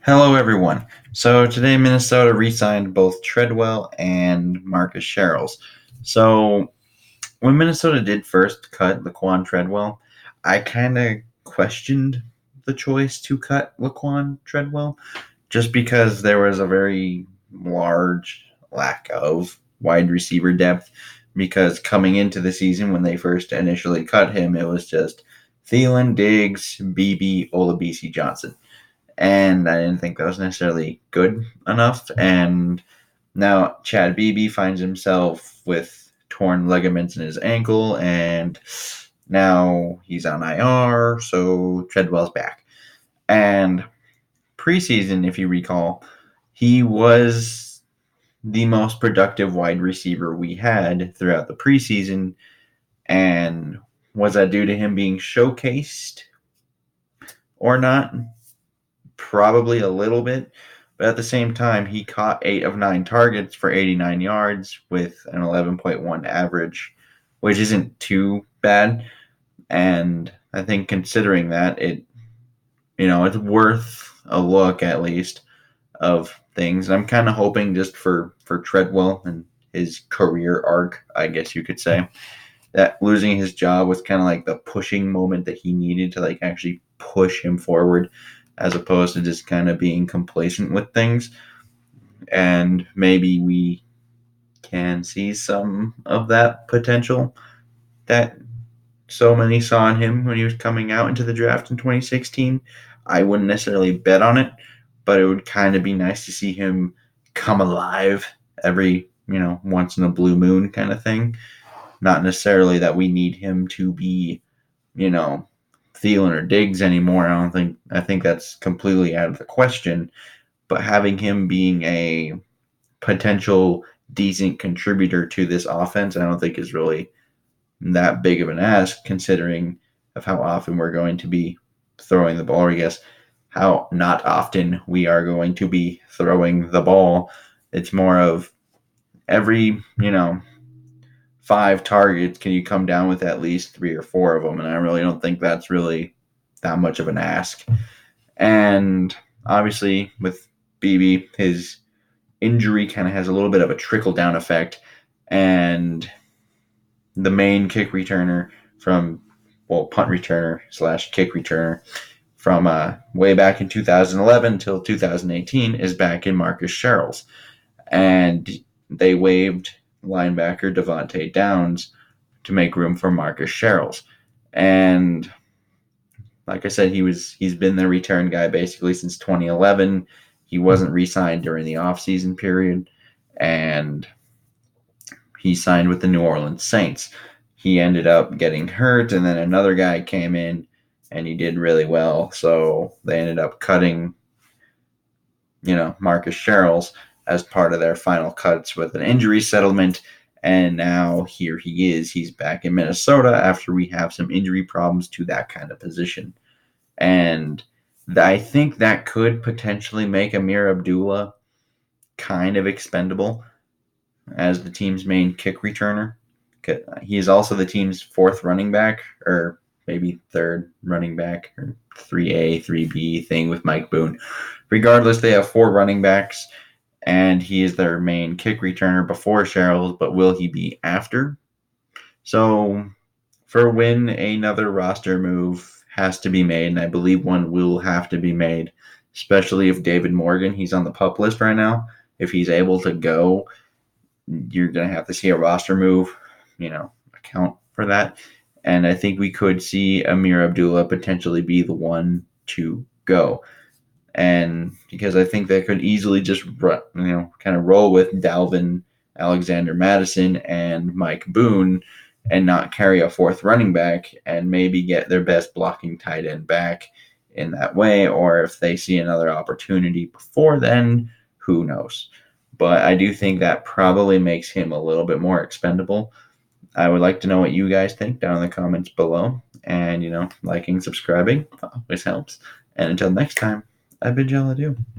Hello, everyone. So today, Minnesota re-signed both Treadwell and Marcus Sherels. So when Minnesota did first cut Laquan Treadwell, I kind of questioned the choice to cut Laquan Treadwell just because there was a very large lack of wide receiver depth. Because coming into the season, when they first initially cut him, it was just Thielen, Diggs, Beebe, Olabisi, Johnson, and I didn't think that was necessarily good enough. And now Chad Beebe finds himself with torn ligaments in his ankle, and now he's on IR, so Treadwell's back. And preseason, if you recall, he was the most productive wide receiver we had throughout the preseason. And was that due to him being showcased or not? Probably a little bit, but at the same time, he caught 8 of 9 targets for 89 yards with an 11.1 average, which isn't too bad. And I think considering that, it's worth a look at least of things. And I'm kind of hoping just for Treadwell and his career arc, I guess you could say, that losing his job was kind of like the pushing moment that he needed to like actually push him forward, as opposed to just kind of being complacent with things. And maybe we can see some of that potential that so many saw in him when he was coming out into the draft in 2016. I wouldn't necessarily bet on it, but it would kind of be nice to see him come alive every, once in a blue moon kind of thing. Not necessarily that we need him to be, you know, Thielen or Diggs anymore. I think that's completely out of the question. But having him being a potential decent contributor to this offense, I don't think is really that big of an ask, considering of how often we're going to be throwing the ball, or I guess how not often we are going to be throwing the ball. It's more of every, 5 targets, can you come down with at least 3 or 4 of them? And I really don't think that's really that much of an ask. And obviously, with Beebe, his injury kind of has a little bit of a trickle down effect. And the main kick returner punt returner / kick returner from way back in 2011 until 2018 is back in Marcus Sherels. And they waived linebacker Devontae Downs to make room for Marcus Sherels. And like I said, he's been the return guy basically since 2011. He wasn't re-signed during the offseason period, and he signed with the New Orleans Saints. He ended up getting hurt, and then another guy came in, and he did really well. So they ended up cutting, Marcus Sherels as part of their final cuts with an injury settlement. And now here he is. He's back in Minnesota after we have some injury problems to that kind of position. And I think that could potentially make Amir Abdullah kind of expendable as the team's main kick returner. He is also the team's 4th running back, or maybe 3rd running back, or 3A, 3B thing with Mike Boone. Regardless, they have 4 running backs, and he is their main kick returner before Sherels, but will he be after? So for when another roster move has to be made, and I believe one will have to be made, especially if David Morgan, he's on the PUP list right now, if he's able to go, you're going to have to see a roster move, account for that. And I think we could see Amir Abdullah potentially be the one to go. And because I think they could easily just, kind of roll with Dalvin, Alexander Madison, and Mike Boone and not carry a 4th running back and maybe get their best blocking tight end back in that way. Or if they see another opportunity before then, who knows? But I do think that probably makes him a little bit more expendable. I would like to know what you guys think down in the comments below. And, liking, subscribing always helps. And until next time, I bid y'all adieu.